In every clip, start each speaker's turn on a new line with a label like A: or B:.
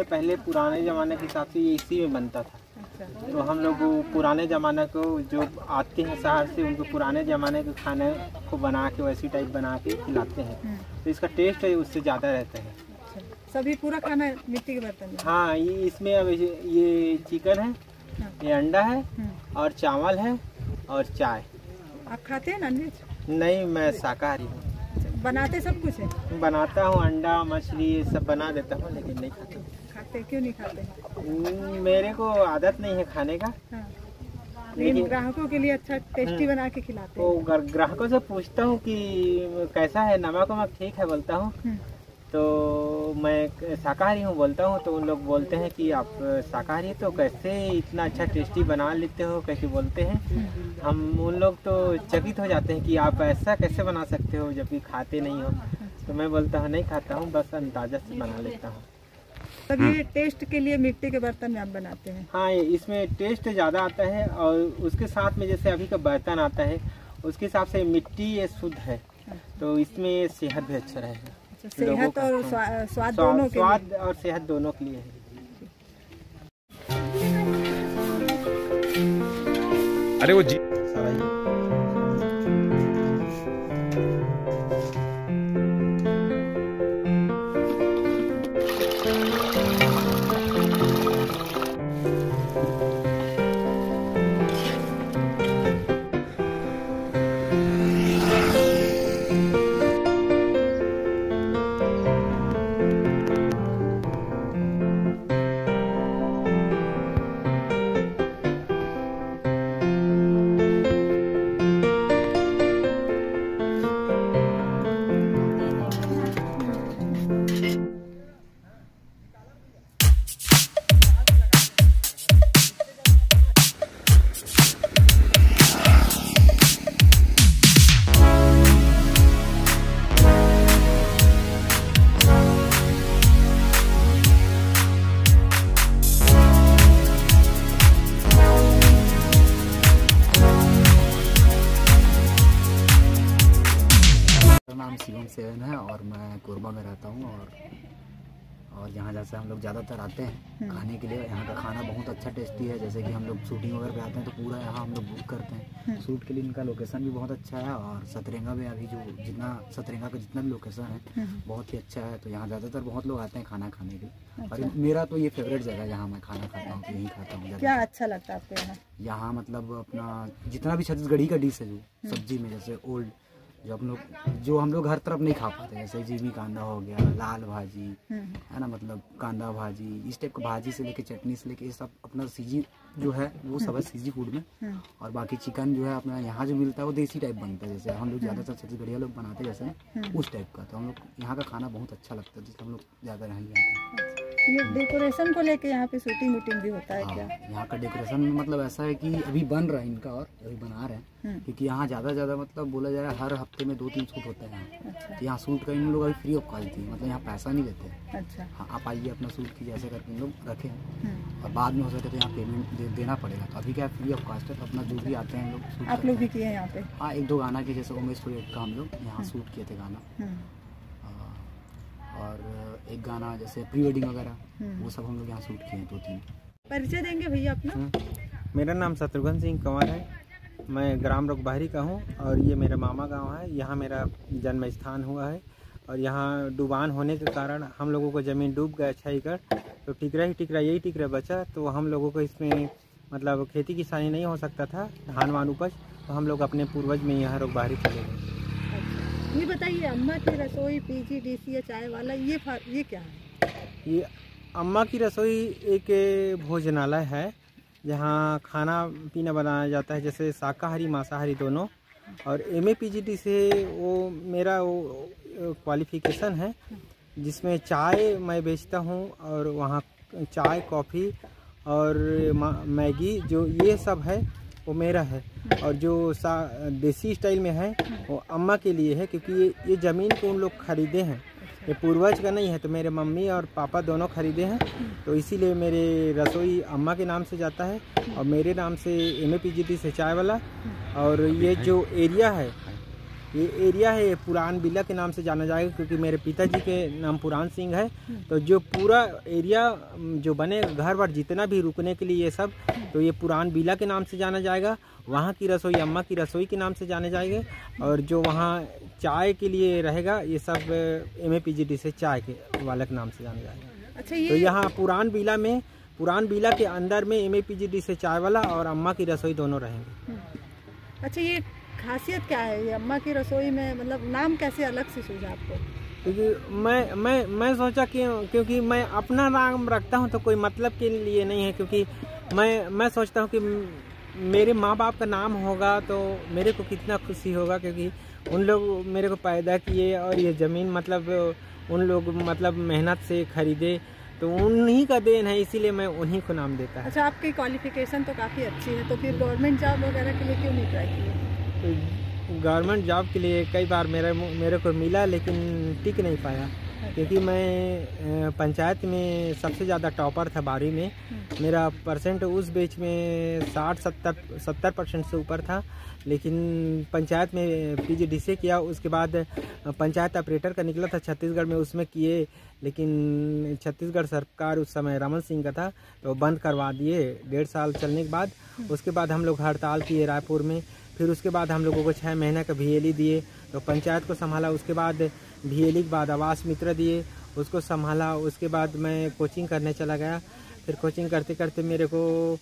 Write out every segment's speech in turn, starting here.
A: में पहले पुराने ज़माने के हिसाब से ये इसी में बनता था। तो हम लोग पुराने ज़माने को जो आते हैं शहर से, उनको पुराने ज़माने के खाने को बना के वैसी टाइप बना के खिलाते हैं, तो इसका टेस्ट है उससे ज़्यादा रहता है।
B: सभी पूरा खाना मिट्टी के बर्तन में?
A: हाँ, ये इसमें अब ये चिकन है, ये अंडा है और चावल है और चाय।
B: आप खाते हैं नॉनवेज?
A: नहीं, मैं शाकाहारी हूँ।
B: बनाते सब कुछ है?
A: बनाता हूँ, अंडा मछली ये सब बना देता हूँ, लेकिन नहीं खाता।
B: खाते? क्यों नहीं खाते?
A: मेरे को आदत नहीं है खाने का।
B: हाँ। लेकिन ग्राहकों के लिए अच्छा टेस्टी बना के खिलाते हैं।
A: तो ग्राहकों से पूछता हूँ कि कैसा है, नमक वमक ठीक है बोलता हूँ, तो मैं शाकाहारी हूँ बोलता हूँ, तो उन लोग बोलते हैं कि आप शाकाहारी तो कैसे इतना अच्छा टेस्टी बना लेते हो, कैसे बोलते हैं। हम उन लोग तो चकित हो जाते हैं कि आप ऐसा कैसे बना सकते हो जबकि खाते नहीं हो। तो मैं बोलता हूँ नहीं खाता हूँ, बस अंदाजा से बना लेता हूँ।
B: तब ये टेस्ट के लिए मिट्टी के बर्तन में आप बनाते हैं?
A: हाँ, इसमें टेस्ट ज़्यादा आता है और उसके साथ में जैसे अभी का बर्तन आता है उसके हिसाब से मिट्टी ये शुद्ध है, तो इसमें सेहत भी अच्छा रहेगा।
B: सेहत और स्वाद दोनों के लिए।
A: स्वाद और सेहत दोनों के लिए है।
C: अरे वो जी
D: नाम शिवम सेवन है और मैं कोरबा में रहता हूँ। और यहाँ जैसे हम लोग ज़्यादातर आते हैं खाने के लिए। यहाँ का खाना बहुत अच्छा टेस्टी है। जैसे कि हम लोग शूटिंग वगैरह पे आते हैं तो पूरा यहाँ हम लोग बुक करते हैं। शूट के लिए इनका लोकेशन भी बहुत अच्छा है और सतरंगा में अभी जो सतरंगा का जितना भी लोकेशन है बहुत ही अच्छा है। तो यहाँ ज़्यादातर बहुत लोग आते हैं खाना खाने के लिए। और मेरा तो ये फेवरेट जगह है जहाँ मैं खाना खाता हूँ, तो यहीं खाता हूँ।
B: क्या अच्छा लगता है आपको यहाँ?
D: यहाँ मतलब अपना जितना भी छत्तीसगढ़ी का डिश है जो सब्जी में, जैसे ओल्ड जो हम लोग हर तरफ नहीं खा पाते, जैसे जीमी कांदा हो गया, लाल भाजी है ना, मतलब कांदा भाजी, इस टाइप का भाजी से लेके चटनी से लेके ये सब अपना सीजी जो है वो सब है सीजी फूड में। और बाकी चिकन जो है अपना यहाँ जो मिलता है वो देसी टाइप बनता है, जैसे हम लोग ज़्यादातर छत्तीसगढ़िया लोग बनाते हैं जैसे उस टाइप का। तो हम लोग यहाँ का खाना बहुत अच्छा लगता है, जिससे हम लोग ज़्यादा यहाँ आते हैं।
B: ये डेकोरेशन को लेके यहाँ पे शूटिंग वूटिंग भी होता है क्या?
D: यहाँ का डेकोरेशन मतलब ऐसा है कि अभी बन रहा है इनका और अभी बना रहे हैं, क्योंकि यहाँ ज़्यादा मतलब बोला जाए हर हफ्ते में 2-3 शूट होता है यहाँ।
B: अच्छा।
D: तो यहाँ शूट का इन लोग अभी फ्री ऑफ कॉस्ट दी, मतलब यहाँ पैसा नहीं देते।
B: अच्छा।
D: हाँ, आप आइए अपना शूट कीजिए ऐसे करके इन लोग रखें और बाद में हो सके तो यहाँ पेमेंट देना पड़ेगा। तो अभी क्या फ्री ऑफ कॉस्ट है, तो अपना जो भी आते हैं लोग।
B: आप लोग भी किए हैं यहाँ पे?
D: हाँ, 1-2 गाना के, जैसे उमेश प्रोजेक्ट का हम लोग यहाँ शूट किए थे गाना। और एक गाना जैसे प्री वेडिंग वगैरह वो सब हम लोग यहाँ शूट किए हैं 2-3।
B: परिचय देंगे भैया अपना?
A: मेरा नाम शत्रुघ्न सिंह कंवर है, मैं ग्राम रोकबाहरी का हूँ और ये मेरा मामा गांव है। यहाँ मेरा जन्म स्थान हुआ है और यहाँ डुबान होने के कारण हम लोगों को ज़मीन डूब गया 6 एकड़। तो टिकरा यही टिकरा बचा, तो हम लोगों को इसमें मतलब खेती किसानी नहीं हो सकता था, धान वान उपज, तो हम लोग अपने पूर्वज में यहाँ रोकबाहरी चले गए।
B: ये बताइए, अम्मा की रसोई PGDC या चाय वाला ये क्या है?
A: ये अम्मा की रसोई एक भोजनालय है जहाँ खाना पीना बनाया जाता है, जैसे शाकाहारी मांसाहारी दोनों। और MA PGD से वो मेरा क्वालिफिकेशन है, जिसमें चाय मैं बेचता हूँ और वहाँ चाय कॉफ़ी और मैगी जो ये सब है वो मेरा है। और जो देसी स्टाइल में है वो अम्मा के लिए है, क्योंकि ये ज़मीन को उन लोग खरीदे हैं, ये पूर्वज का नहीं है। तो मेरे मम्मी और पापा दोनों खरीदे हैं, तो इसीलिए मेरे रसोई अम्मा के नाम से जाता है और मेरे नाम से MA PGD से चाय वाला। और ये जो एरिया है ये एरिया है, ये पुरान बिला के नाम से जाना जाएगा, क्योंकि मेरे पिताजी के नाम पुरान सिंह है। तो जो पूरा एरिया जो बने घर वर जितना भी रुकने के लिए ये सब, तो ये पुरान बिला के नाम से जाना जाएगा। वहाँ की रसोई अम्मा की रसोई के नाम से जाने जाएंगे, और जो वहाँ चाय के लिए रहेगा ये सब MAPGD से चाय के वाले के नाम से जाना जाएगा।
B: अच्छा,
A: तो यहाँ पुरान बिला के अंदर में MAPGD से चाय वाला और अम्मा की रसोई दोनों रहेंगे।
B: अच्छा, ये खासियत क्या है ये अम्मा की रसोई में, मतलब नाम कैसे अलग से सूझा आपको?
A: क्योंकि मैं सोचा कि क्योंकि मैं अपना नाम रखता हूँ तो कोई मतलब के लिए नहीं है, क्योंकि मैं सोचता हूँ कि मेरे माँ बाप का नाम होगा तो मेरे को कितना खुशी होगा, क्योंकि उन लोग मेरे को पैदा किए और ये ज़मीन मतलब उन लोग मतलब मेहनत से खरीदे, तो उन्हीं का देन है, इसीलिए मैं उन्हीं को नाम देता है।
B: अच्छा, आपकी क्वालिफिकेशन तो काफ़ी अच्छी है, तो फिर गवर्नमेंट जॉब वगैरह के लिए क्यों नहीं ट्राई किए?
A: गवर्नमेंट जॉब के लिए कई बार मेरे को मिला, लेकिन टिक नहीं पाया, क्योंकि मैं पंचायत में सबसे ज़्यादा टॉपर था 12वीं में। मेरा परसेंट उस बैच में 60-70% से ऊपर था, लेकिन पंचायत में PGDCA किया। उसके बाद पंचायत ऑपरेटर का निकला था छत्तीसगढ़ में, उसमें किए, लेकिन छत्तीसगढ़ सरकार उस समय रमन सिंह का था तो बंद करवा दिए 1.5 साल चलने के बाद। उसके बाद हम लोग हड़ताल किए रायपुर में, फिर उसके बाद हम लोगों को 6 महीने का VLE दिए, तो पंचायत को संभाला। उसके बाद VLE के बाद आवास मित्र दिए, उसको संभाला। उसके बाद मैं कोचिंग करने चला गया, फिर कोचिंग करते करते मेरे को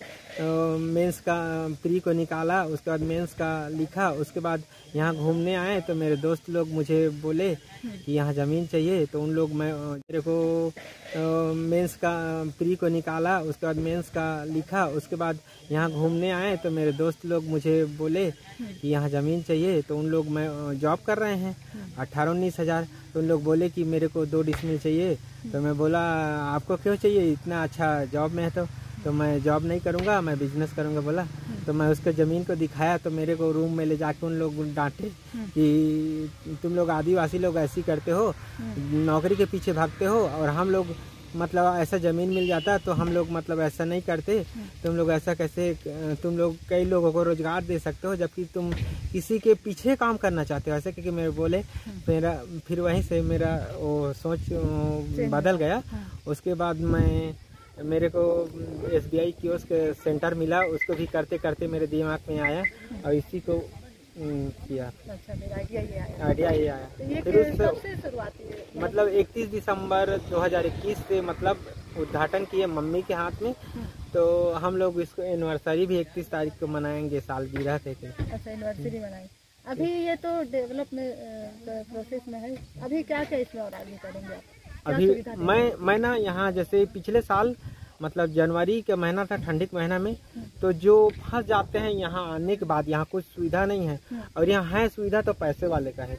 A: मेंस का प्री को निकाला, उसके बाद मेंस का लिखा। उसके बाद यहाँ घूमने आए तो मेरे दोस्त लोग मुझे बोले कि यहाँ ज़मीन चाहिए, तो उन लोग मेरे को मेंस का प्री को निकाला, उसके बाद मेंस का लिखा। उसके बाद यहाँ घूमने आए तो मेरे दोस्त लोग मुझे बोले कि यहाँ ज़मीन चाहिए, तो उन लोग जॉब कर रहे हैं 18-19 हज़ार, तो उन लोग बोले कि मेरे को 2 डिसमिल चाहिए। तो मैं बोला आपको क्यों चाहिए, इतना अच्छा जॉब में है तो मैं जॉब नहीं करूँगा, मैं बिजनेस करूँगा बोला। तो मैं उसको ज़मीन को दिखाया, तो मेरे को रूम में ले जाके उन लोग डांटे कि तुम लोग आदिवासी लोग ऐसी करते हो, नौकरी के पीछे भागते हो, और हम लोग मतलब ऐसा ज़मीन मिल जाता तो हम लोग मतलब ऐसा नहीं करते। तुम लोग ऐसा कैसे, तुम लोग कई लोगों को रोज़गार दे सकते हो जबकि तुम किसी के पीछे काम करना चाहते हो ऐसे, क्योंकि मेरे बोले फिर वहीं से मेरा वो सोच बदल गया। उसके बाद मेरे को SBI कियोस्क सेंटर मिला, उसको भी करते करते मेरे दिमाग में आया और इसी को किया।
B: अच्छा, मेरा
A: आइडिया ये आया।
B: तो ये
A: फिर
B: कब से शुरुआत हुई?
A: मतलब 31 दिसंबर 2021 से मतलब उद्घाटन किए मम्मी के हाथ में। तो हम लोग इसको एनिवर्सरी भी 31 तारीख को मनाएंगे, सालगिरह थे।
B: अच्छा, एनिवर्सरी मनाएंगे। अभी ये तो डेवलपमेंट प्रोसेस में है, अभी क्या क्या इसमें और आगे करेंगे आप?
A: अभी मैं ना यहाँ जैसे पिछले साल मतलब जनवरी का महीना था, ठंडी के महीना में, तो जो फंस जाते हैं यहाँ आने के बाद, यहाँ कुछ सुविधा नहीं है, और यहाँ है सुविधा तो पैसे वाले का है।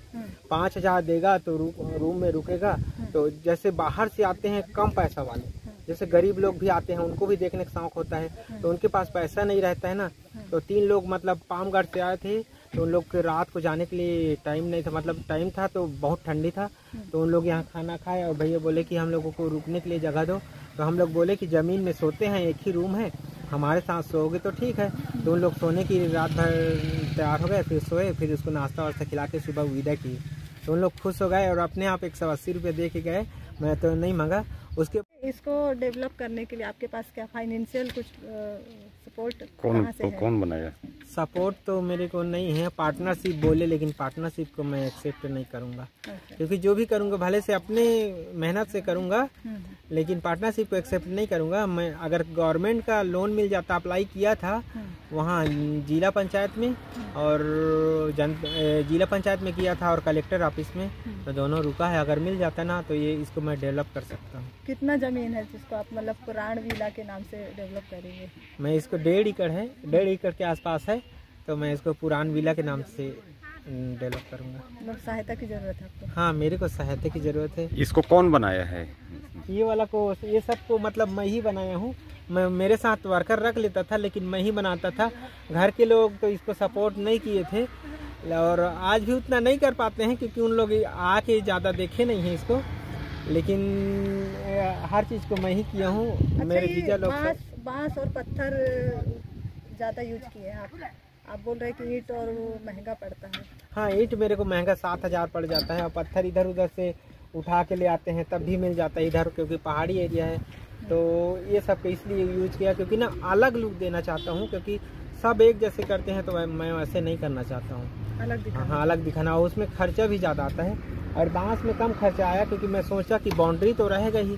A: 5,000 देगा तो रूम में रुकेगा। तो जैसे बाहर से आते हैं कम पैसा वाले, जैसे गरीब लोग भी आते हैं, उनको भी देखने का शौक होता है, तो उनके पास पैसा नहीं रहता है ना। तो 3 लोग मतलब पामगढ़ से आए थे, तो उन लोग के रात को जाने के लिए टाइम नहीं था, मतलब टाइम था तो बहुत ठंडी था, तो उन लोग यहाँ खाना खाए और भैया बोले कि हम लोगों को रुकने के लिए जगह दो। तो हम लोग बोले कि ज़मीन में सोते हैं, एक ही रूम है, हमारे साथ सोओगे तो ठीक है। तो उन लोग सोने की रात भर तैयार हो गए, फिर सोए, फिर उसको नाश्ता वास्ता खिला के सुबह विदा किए। तो उन लोग खुश हो गए और अपने आप 180 रुपये दे के गए, मैं तो नहीं मांगा। उसके
B: इसको डेवलप करने के लिए आपके पास क्या फाइनेंशियल कुछ सपोर्ट
C: कौन बनाया?
A: सपोर्ट तो मेरे को नहीं है, पार्टनरशिप बोले, लेकिन पार्टनरशिप को मैं एक्सेप्ट नहीं करूँगा। क्योंकि जो भी करूँगा भले से अपने मेहनत से करूँगा, लेकिन पार्टनरशिप को एक्सेप्ट नहीं करूँगा। मैं अगर गवर्नमेंट का लोन मिल जाता, अप्लाई किया था वहाँ जिला पंचायत में और जिला पंचायत में किया था और कलेक्टर ऑफिस में, तो दोनों रुका है। अगर मिल जाता ना तो ये इसको मैं डेवलप कर सकता हूँ।
B: कितना ज़मीन है जिसको आप मतलब पुराण विला के नाम से डेवलप करेंगे?
A: मैं इसको 1.5 एकड़ है, 1.5 एकड़ के आसपास है, तो मैं इसको पुरान विला के नाम से डेवलप करूँगा।
B: मतलब सहायता की ज़रूरत है आपको?
A: हाँ, मेरे को सहायता की ज़रूरत है।
C: इसको कौन बनाया है?
A: ये वाला को, ये सब को मतलब मैं ही बनाया हूँ। मैं मेरे साथ वर्कर रख लेता था, लेकिन मैं ही बनाता था। घर के लोग तो इसको सपोर्ट नहीं किए थे और आज भी उतना नहीं कर पाते हैं, क्योंकि उन लोग आके ज़्यादा देखे नहीं हैं इसको, लेकिन हर चीज़ को मैं ही किया हूँ।
B: अच्छा,
A: मेरे जीजा लोग
B: बांस और पत्थर ज़्यादा यूज किए हैं आप बोल रहे हैं कि ईंट और वो महंगा पड़ता है।
A: हाँ, ईंट मेरे को महंगा 7,000 पड़ जाता है और पत्थर इधर उधर से उठा के ले आते हैं तब भी मिल जाता है इधर, क्योंकि पहाड़ी एरिया है। तो ये सब इसलिए यूज किया क्योंकि ना अलग लुक देना चाहता हूँ, क्योंकि सब एक जैसे करते हैं तो मैं वैसे नहीं करना चाहता हूँ।
B: अलग दिखाना।
A: हाँ, अलग दिखाना। और उसमें खर्चा भी ज़्यादा आता है और बांस में कम खर्चा आया, क्योंकि मैं सोचा कि बाउंड्री तो रहेगा ही,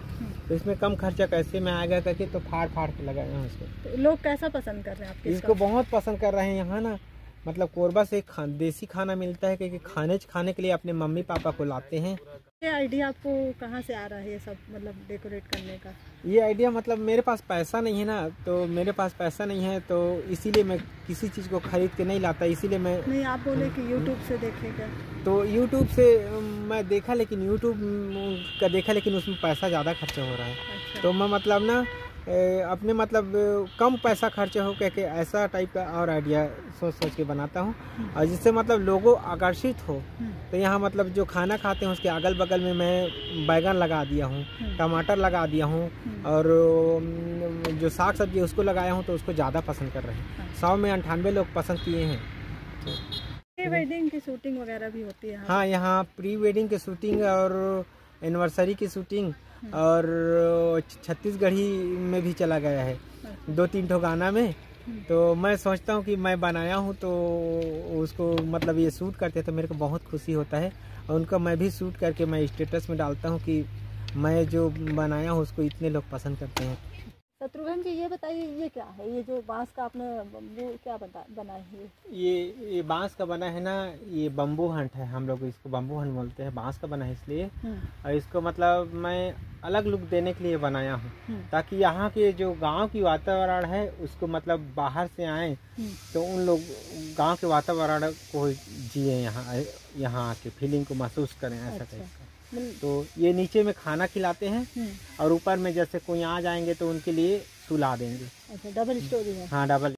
A: तो इसमें कम खर्चा कैसे में आएगा करके तो फाड़ के लगाए हैं उसको।
B: तो लोग कैसा पसंद कर रहे हैं आपके
A: इसको बहुत पसंद कर रहे हैं यहाँ ना। मतलब कोरबा से देसी खाना मिलता है, क्योंकि खाने के लिए अपने मम्मी पापा को लाते हैं।
B: ये आइडिया आपको कहाँ से आ रहा है ये सब मतलब डेकोरेट करने का?
A: ये आइडिया मतलब मेरे पास पैसा नहीं है ना, तो मेरे पास पैसा नहीं है तो इसीलिए मैं किसी चीज़ को खरीद के नहीं लाता, इसीलिए मैं
B: नहीं, आप बोले कि यूट्यूब से देखेगा।
A: तो यूट्यूब से मैं देखा, लेकिन यूट्यूब का देखा लेकिन उसमें पैसा ज़्यादा खर्चा हो रहा है।
B: अच्छा।
A: तो मैं मतलब ना अपने मतलब कम पैसा खर्चा हो करके ऐसा टाइप का और आइडिया सोच के बनाता हूँ, और जिससे मतलब लोगों आकर्षित हो। तो यहाँ मतलब जो खाना खाते हैं उसके अगल बगल में मैं बैगन लगा दिया हूँ, टमाटर लगा दिया हूँ, और जो साग सब्जी है उसको लगाया हूँ, तो उसको ज़्यादा पसंद कर रहे हैं। 100 में 98 लोग पसंद किए हैं।
B: प्री वेडिंग की शूटिंग वगैरह भी होती है?
A: हाँ, यहाँ प्री वेडिंग की शूटिंग और एनिवर्सरी की शूटिंग और छत्तीसगढ़ी में भी चला गया है 2-3 ठो गाना में। तो मैं सोचता हूँ कि मैं बनाया हूँ तो उसको मतलब ये शूट करते हैं तो मेरे को बहुत खुशी होता है, और उनका मैं भी शूट करके मैं स्टेटस में डालता हूँ कि मैं जो बनाया हूँ उसको इतने लोग पसंद करते हैं।
B: शत्रुघ्न जी, ये बताइए ये क्या है? ये जो बांस का आपने बम्बू क्या बनाया है?
A: ये बांस का बना है ना, ये बम्बू हंट है, हम लोग इसको बम्बू हंट बोलते हैं। बांस का बना है इसलिए, और इसको मतलब मैं अलग लुक देने के लिए बनाया हूँ, ताकि यहाँ के जो गांव की वातावरण है उसको मतलब बाहर से आए तो उन लोग गांव के वातावरण को जिए, यहाँ आके फीलिंग को महसूस करें, ऐसा टाइप का। तो ये नीचे में खाना खिलाते हैं और ऊपर में जैसे कोई आ जाएंगे तो उनके लिए सुला देंगे।
B: अच्छा, डबल स्टोरी है?
A: हाँ, डबल।